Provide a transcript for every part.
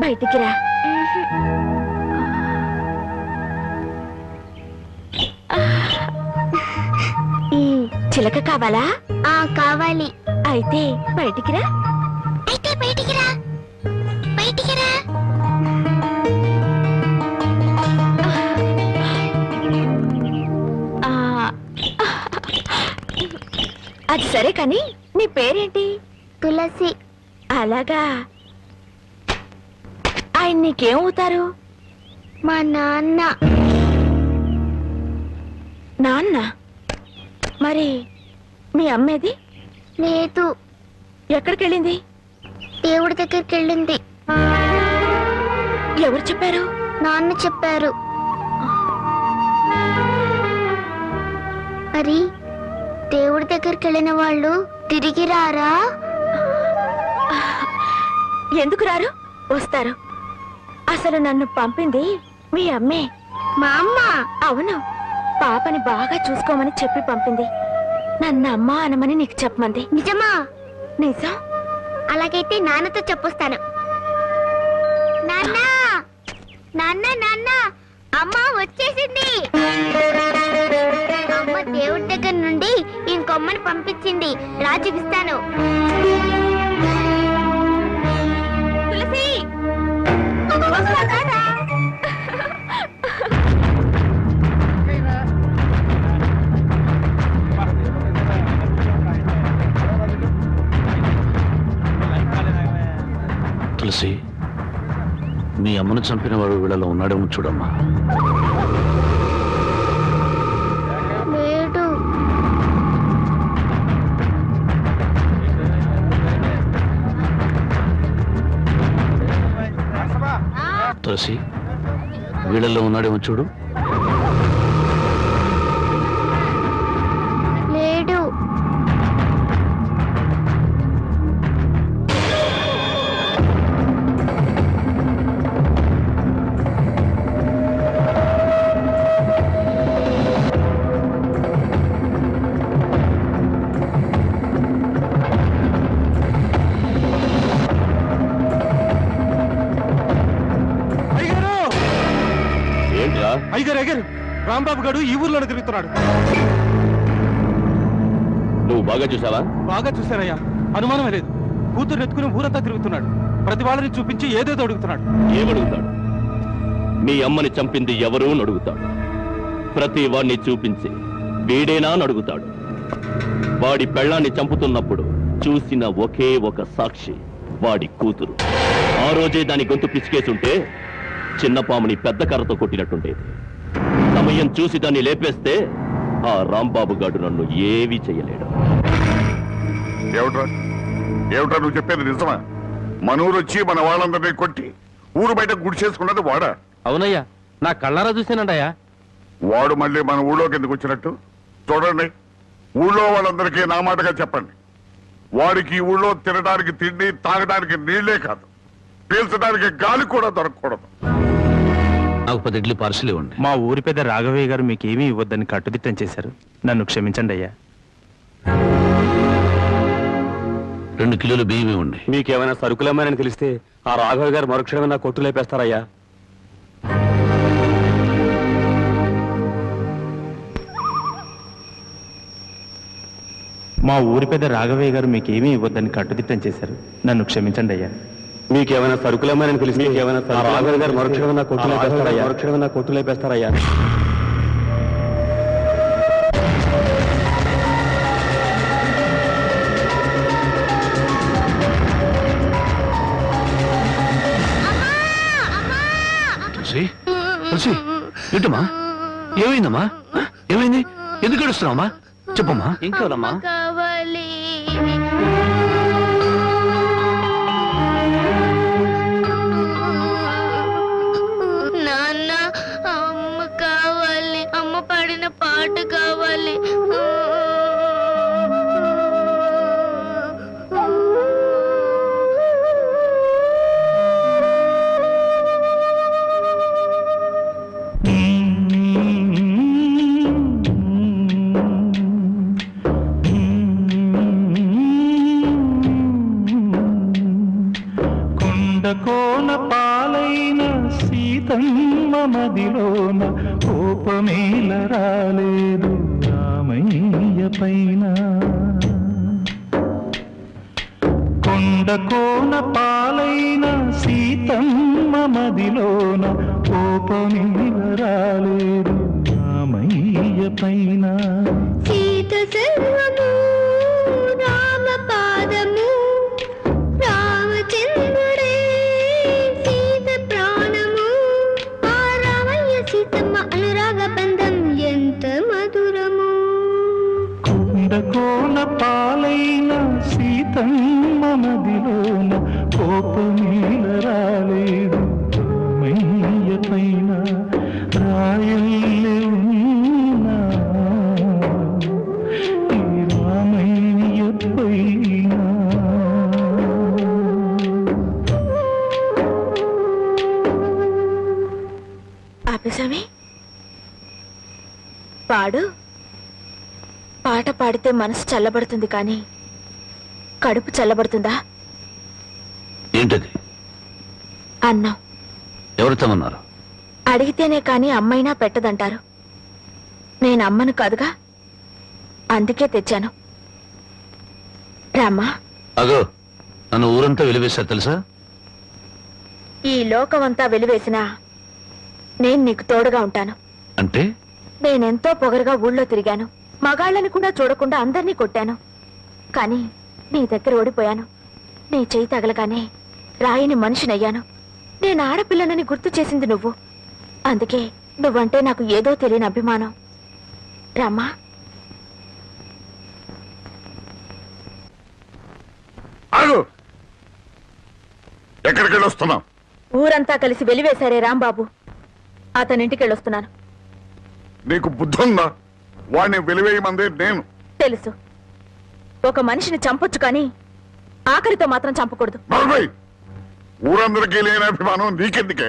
బయటికి రా. చిలక కావాలా? కావాలి. అయితే బయటికి రా. బయటికి రా. అది సరే కాని నీ పేరేంటి? తులసి. అలాగా. ఆయన నీకేమవుతారు? మా నాన్న. నాన్న? మరి మీ అమ్మేది? లేదు. ఎక్కడికి వెళ్ళింది? దేవుడి దగ్గరికి వెళ్ళింది. ఎవరు చెప్పారు? నాన్న చెప్పారు. మరి దేవుడి దగ్గరికి వెళ్ళిన వాళ్ళు తిరిగి రారా? ఎందుకు రారు? వస్తారు. అసలు నన్ను పంపింది మీ అమ్మే. మా అమ్మ? అవును, పాపని బాగా చూసుకోమని చెప్పి పంపింది. నన్ను అమ్మా అనమని నీకు చెప్పమంది. నిజమా? నిజం. అలాగైతే నాన్నతో చెప్పొస్తాను. నాన్న, నాన్న, నాన్న, అమ్మ వచ్చేసింది. అమ్మ దేవుడి దగ్గర నుండి ఇంకొమ్మని పంపించింది. రా చూపిస్తాను. తులసి, తులసి, మీ అమ్మను చంపిన వాడు వీళ్ళలో ఉన్నాడేమో చూడమ్మా. లేడు. తులసి, వీళ్ళల్లో ఉన్నాడేమో చూడు. లేడు. అయ్యగారు, అయ్యగారు, రాంబాబు గారు ఈ ఊర్లోనే తిరుగుతున్నాడు. నువ్వు బాగా చూసావా? బాగా చూశారయ్యా, అనుమానమే లేదు. కూతురు ఎత్తుకుని ఊరంతా తిరుగుతున్నాడు. ప్రతి వాళ్ళని చూపించి ఏదేదో అడుగుతున్నాడు. ఏమడుగుతాడు? మీ అమ్మని చంపింది ఎవరు అడుగుతాడు. ప్రతి వాడిని చూపించి వీడేనా అడుగుతాడు. వాడి పెళ్ళాన్ని చంపుతున్నప్పుడు చూసిన ఒకే ఒక సాక్షి వాడి కూతురు. ఆ రోజే దాని గొంతు పిసికేసుంటే చిన్న పాముని పెద్ద కర్రతో కొట్టినట్టుండేది. సమయం చూసి దాన్ని లేపేస్తే ఆ రాంబాబు గారు నన్ను ఏమీ చెయ్యలేడు. ఏమిట్రా ఏమిట్రా నువ్వు చెప్పేది నిజమా? మన ఊరు వచ్చి మన వాళ్ళందరినీ కొట్టి ఊరు బయట గుడి చేసుకున్నది వాడా? అవునయ్యా, నా కళ్ళారా చూసానండయ్యా. వాడు మళ్ళీ మన ఊళ్ళోకి ఎందుకు వచ్చినట్టు? చూడండి, ఊళ్ళో వాళ్ళందరికీ నా మాటగా చెప్పండి. వాడికి ఈ ఊళ్ళో తినడానికి తిండి, తాగడానికి నీళ్లే కాదు, పీల్చడానికి గాలి కూడా దొరకకూడదు. నాకు 10 ఇడ్లీ పార్సల్ ఇవ్వండి. మా ఊరి పెద్ద రాఘవయ్య గారు మీకేమీ ఇవ్వద్దని కట్టుదిట్టం చేశారు. నన్ను క్షమించండి అయ్యా. 2 కిలోలు బియ్యం ఇవ్వండి. మీకేమైనా సరుకులమ్మానని తెలిస్తే ఆ రాఘవయ్య గారు మరుక్షణమే నా కొట్టు లేపేస్తారయ్యా. మా ఊరి పెద్ద రాఘవయ్య గారు మీకేమీ ఇవ్వద్దని కట్టుదిట్టం చేశారు. నన్ను క్షమించండి అయ్యా. మీకేమైనా సరుకులమ్మానని తెలిస్తే రాఘవయ్య గారు మరుక్షణమే నా కొట్టు లేపేస్తారయ్యా. తులసి, ఏంటమ్మా? ఏమైందమ్మా? ఏమైంది? ఎందుకు ఏడుస్తున్నావమ్మా? చెప్పమ్మా. ఇంకోనమ్మా? కావాలి. నాన్న, అమ్మ కావాలి. అమ్మ పాడిన పాట కావాలి. కోన పాల మదిలోన కోపమేల రాలేదు రామయ్య పైన కొండ కోన పాలైన సీతమ్మ మదిలోన కోపమేల రాలేదు రామయ్య పైన సీత సర్వము రామ పాదము రామచంద్రుడే సీత ప్రాణము ఆ రామయ్య సీతమ్మ అనురాగ బంధం ఎంత మధురము కొండ కోన పాలైన సీతమ్మ మదిలోన కోపమేల రాలేదు రామయ్య పైన రాయల్లే ఉన్నా ఈ రామయ్య పైన ఆపేశామే పాడు పాట పాడితే మనసు చల్లబడుతుంది కానీ కడుపు చల్లబడుతుందా? ఏంటది? అన్నం ఎవరితోమన్నారు? అడిగితేనే కాని అమ్మైనా పెట్టదంటారు. నేను అమ్మను కాదుగా, అందుకే తెచ్చాను. రామ్మా. అగో నన్ను ఊరంతా వెలివేశారు తెలుసా? ఈ లోకమంతా వెలివేసినా నేను నీకు తోడుగా ఉంటాను. అంటే? నేనెంతో పొగరుగా ఊళ్ళో తిరిగాను, మగాళ్ళని కూడా చూడకుండా అందరినీ కొట్టాను. కానీ నీ దగ్గర ఓడిపోయాను. నీ చెయ్యి తగలగానే రాయిని మనిషినయ్యాను. నేను ఆడపిల్లనని గుర్తు చేసింది నువ్వు. అందుకే నువ్వంటే నాకు ఏదో తెలియని అభిమానం. రామ్మా. ఆగు! ఎక్కడికి వెళ్ళొస్తున్నావు? ఊరంతా కలిసి వెలివేశారే రాంబాబు, అతనింటికి వెళ్ళొస్తున్నాను. నీకు బుద్ధి ఉందా? వాడిని వెలివేయమందే నేను. తెలుసు, ఒక మనిషిని చంపొచ్చు కానీ ఆఖరితో మాత్రం చంపకూడదు. నలభై ఊరందరికీ లేని అభిమానం నీకెందుకే?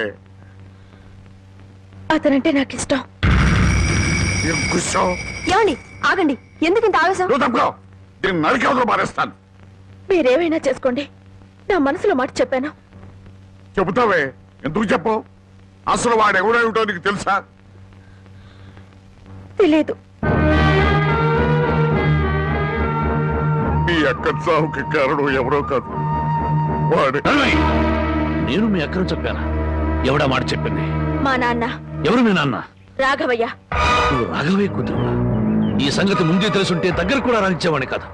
అతనంటే నాకు ఇష్టం. ఏమండి ఆగండి, ఎందుకు ఇంత ఆవేశం? దీన్ని నరికేవతో మారేస్తాను. మీరేమైనా చేసుకోండి, నా మనసులో మాట చెప్పాను. చెబుతావే, ఎందుకు చెప్పు? అసలు వాడెవడేమిటో నీకు తెలుసా? తెలీదు. మీ అక్క చావుకి కారణం ఎవరో కాదు, వాడే. నేను మీ అక్కను చెప్పానా? ఎవడా మాట చెప్పింది? మా నాన్న. ఎవరు మీ నాన్న? రాఘవయ్య. నువ్వు రాఘవయ్య కూతురువా? ఈ సంగతి ముందే తెలుసుంటే దగ్గర కూడా రానిచ్చేవాడిని కాదు,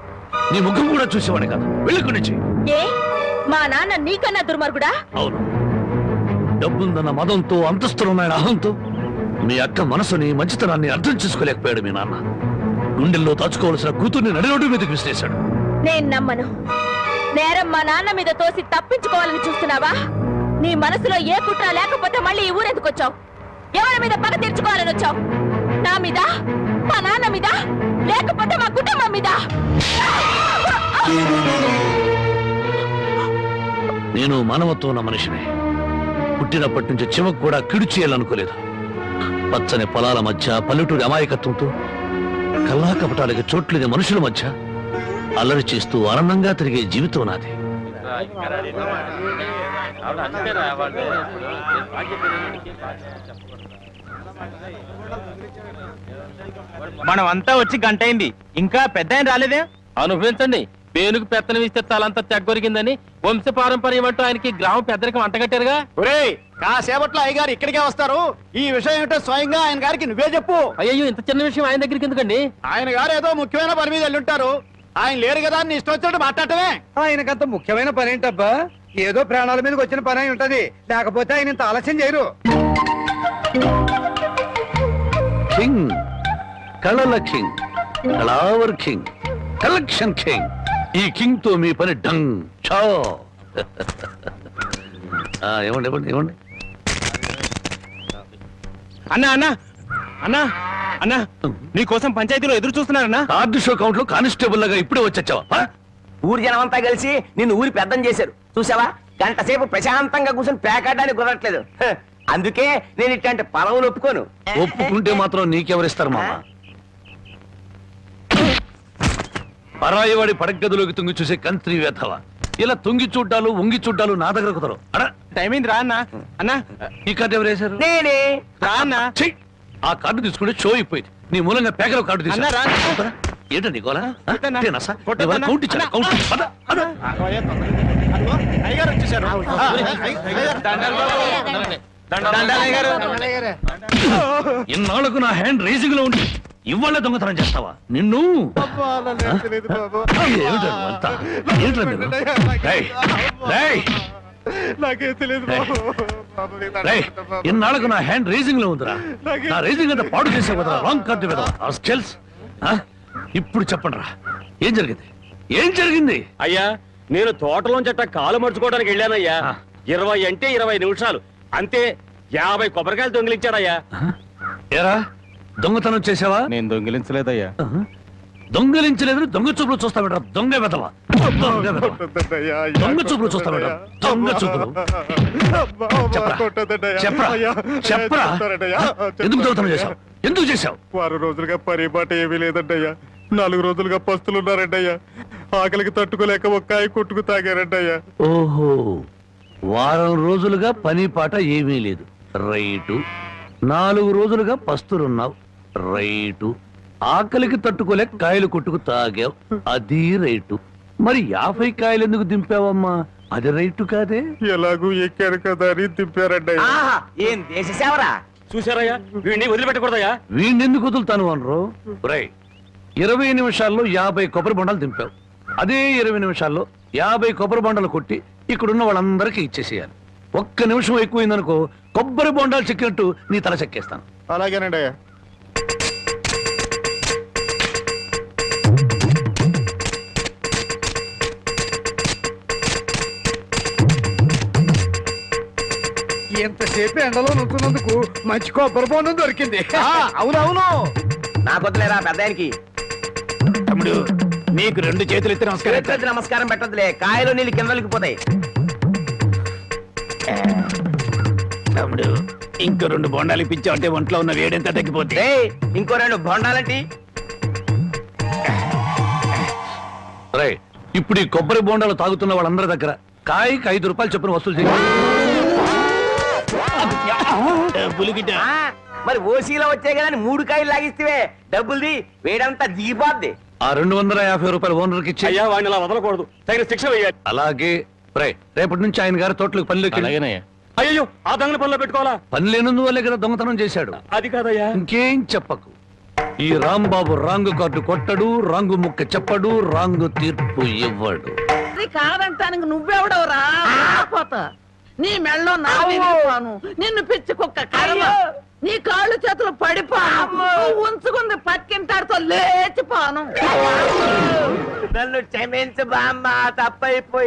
నీ ముఖం కూడా చూసేవాడిని కాదు. వెళ్ళుకునిచ్చి. ఏ మా నాన్న నీకన్నా దుర్మార్గుడా? అవును, డబ్బుందన్న మదంతో అంతస్తులున్నాయన అహంతో మీ అక్క మనసుని మంచితనాన్ని అర్థం చేసుకోలేకపోయాడు మీ నాన్న. గుండెల్లో దాచుకోవాల్సిన కూతుర్ని నడిరోడ్డు మీదకి విసిరేశాడు. నేను నమ్మను. నేరం మా నాన్న మీద తోసి తప్పించుకోవాలని చూస్తున్నావా? నీ మనసులో ఏ కుట్ర లేకపోతే మళ్ళీ ఈ ఊరెందుకు వచ్చావు? ఎవరి మీద పగ తీర్చుకోవాలని వచ్చావు? నా మీద, మా నాన్న మీద, లేకపోతే మా కుటుంబం మీద? నేను మానవత్వం ఉన్న మనిషిని. పుట్టినప్పటి నుంచి చివకు కూడా కిడు చేయాలనుకోలేదు. పచ్చని పొలాల మధ్య పల్లెటూరి అమాయకత్వంతో కల్లా కపటాలకి చోట్లేని మనుషుల మధ్య అల్లరి చేస్తూ ఆనందంగా తిరిగే జీవితం నాది. మనం అంతా వచ్చి గంట అయింది, ఇంకా పెద్ద ఆయన రాలేదే? అనుభవించండి. పేనుకు పెత్తనం ఇస్తే తలంతా తెగ్గొరిగిందని వంశ పారంపర్యం అంటూ ఆయనకి గ్రామ పెద్దరికి వంటగట్టారుగా. ఒరేయ్, కాసేపట్లో అయ్యగారు ఇక్కడికే వస్తారు. ఈ విషయం ఏమిటో స్వయంగా ఆయన గారికి నువ్వే చెప్పు. అయ్యో, ఇంత చిన్న విషయం ఆయన దగ్గరికి ఎందుకండి? ఆయన గారు ఏదో ముఖ్యమైన పని మీద వెళ్ళుంటారు. ఆయన లేరు కదా అని ఇష్టం వచ్చినట్టు మాట్లాడటమే. ఆయనకంత ముఖ్యమైన పని ఏంటబ్బా? ఏదో ప్రాణాల మీదకి వచ్చిన పని అయి ఉంటది, లేకపోతే ఆయన ఇంత ఆలస్యం చేయరు. కింగ్, కళల కింగ్, కళావర్ కింగ్, కలెక్షన్ కింగ్. ఈ కింగ్ తో మీ పని డంగ్ చో. ఇవ్వండి ఇవ్వండి ఇవ్వండి. అన్నా అన్నా అన్నా అన్నా, నీకోసం పంచాయతీలో ఎదురు చూస్తున్నారన్నా. కార్డు షో కౌంట్ లో కానిస్టేబుల్ లాగా ఇప్పుడే వచ్చావా? ఊరి జనం అంతా కలిసి నిన్ను ఊరి పెద్దం చేశారు చూసావా? గంట సేపు ప్రశాంతంగా కూర్చొని పేకాడడానికి కుదరట్లేదు. అందుకే నేను ఇట్లాంటి పదవులు ఒప్పుకోను. ఒప్పుకుంటే మాత్రం నీకెవరిస్తారు మామ? పరాయివాడి పడగదిలోకి తుంగి చూసే కంత్రి వేధవ. ఇలా తుంగి చూడ్డాలు ఉంగి చూడ్డాలు నా దగ్గర కుదరవు. టైం అయింది రా అన్న అన్న ఈ కార్డు ఎవరు వేశారు? నేనే. రా అన్న ఛీ! ఆ కార్డు తీసుకుంటే షో అయిపోయింది. నీ మూలంగా పేకలో కార్డు అన్న తీసుకున్నా రా ఏంటండి గోలా కొట్టన్నా. కొట్టన్నా. కౌంట్ ఇచ్చారా? కౌంట్ ఇచ్చారా? పద, పద. అయ్యగారు వచ్చేసారు ఇన్నాళ్లకు నా హ్యాండ్ రేసింగ్ లో ఉండి ఇవాళ దొంగతనం చేస్తావా? నిన్ను ఏమిటో అంతా? ఏంట్రా మీరు? రేయ్, రేయ్, నాకే తెలియదు రేయ్, ఇన్నాళ్లకు నా హ్యాండ్ రేసింగ్ లో ఉందిరా. నా రేసింగ్ అంతా పాడు చేసావు కదరా. రాంగ్ కార్డు కదా. ఇప్పుడు చెప్పండి రా, ఏం జరిగింది? ఏం జరిగింది? అయ్యా నేను తోటలోంచట కాలు మర్చుకోవడానికి వెళ్ళానయ్యా. 20 అంటే 20 నిమిషాలు అంతే. 50 కొబ్బరికాయలు దొంగిలించాడయ్యా. ఏరా దొంగతనం చేసావా? నేను దొంగిలించలేదయ్యా. దొంగలించలేదు. దొంగ చూపులు చూస్తావేట్రా? దొంగ వెదవా, దొంగ వెధవ. దొంగ చూపులు చూస్తావేట్రా? దొంగ చూపులు. చెప్పరా, చెప్పరా, ఎందుకు దొంగతనం చేశావు? ఎందుకు చేశావు? 6 రోజులుగా పరిపాట ఏమీ లేదంటయ్యా. 4 రోజులుగా పస్తులున్నారంటయ్యా. ఆకలికి తట్టుకోలేక ఒక్కాయ కొట్టుకు తాగారంటయ్యా. ఓహో, వారం రోజులుగా పని పాట ఏమీ లేదు. రైటు. 4 రోజులుగా పస్తులున్నావు. రైటు. ఆకలికి తట్టుకోలేక కాయలు కొట్టుకు తాగావు. అది రైటు. మరి 50 కాయలు ఎందుకు దింపావమ్మా? అది రైటు కాదే. ఎలాగూ ఎక్కారు కదా అని దింపారంటయ్యా. ఏం దేశ సేవరా? చూసారయ్యా, వీడిని వదిలిపెట్టకూడదయ్యా. వీణెందుకు వదులుతాను అనరు? రై, 20 నిమిషాల్లో 50 కొబ్బరి బొండాలు దింపావు. అదే 20 నిమిషాల్లో 50 కొబ్బరి బొండాలు కొట్టి ఇక్కడున్న వాళ్ళందరికీ ఇచ్చేసేయాలి. 1 నిమిషం ఎక్కువైందనుకో కొబ్బరి బొండాలు చెక్కినట్టు నీ తల చెక్కేస్తాను. అలాగేనండి అయ్యా. ఎంతసేపు ఎండలో నుంచున్నందుకు మంచి కొబ్బరి బొండం దొరికింది. అవునవును, నాకొద్దులేరా పెద్దానికి. తమ్ముడు నీకు 2 చేతులు ఎత్తి చేతులెత్తి నమస్కారం పెట్టదులే, కాయలు నీళ్ళు కిందలకి పోతాయి. తమ్ముడు ఇంకో 2 బొండాలు ఇప్పించావంటే ఒంట్లో ఉన్న వేడెంత తగ్గిపోతే. ఇంకో 2 బొండాలంటి. రై, ఇప్పుడు ఈ కొబ్బరి బొండాలు తాగుతున్న వాళ్ళందరి దగ్గర కాయకి 5 రూపాయలు చొప్పున వసూలు చేయాలి. మరి ఓసీలో వచ్చాయి కదా 3 కాయలు లాగిస్తే డబ్బుల్ది వేడంతా దిగిపోద్ది. ఆ 250 రూపాయలు ఓనర్కి ఇచ్చి అయ్యా వాడిని అలా వదలకూడదు, తగిన శిక్ష వేయాలి. అలాగే. రై, రేపటి నుంచి ఆయన గారి తోటలకు పనిలోకి అయ్యో ఆ దొంగల పనిలో పెట్టుకోవాలా? పని లేనందువల్లే కదా దొంగతనం చేశాడు. అది కాదయ్యా. ఇంకేం చెప్పకు. ఈ రాంబాబు రాంగు కార్డు కొట్టడు, రాంగు ముక్క చెప్పడు, రాంగు తీర్పు ఇవ్వడు. కాదంటానికి నువ్వెవడవరా? నీ మెళ్ళో నా విరిగిపోను, నిన్ను పిచ్చి కుక్క కర్మ, నీ కాళ్ళు చేతులు పడిపోను, ఉంచుకుంది పక్కింటాడుతో లేచిపోను. నన్ను క్షమించు బామ్మ, తప్పైపోయింది.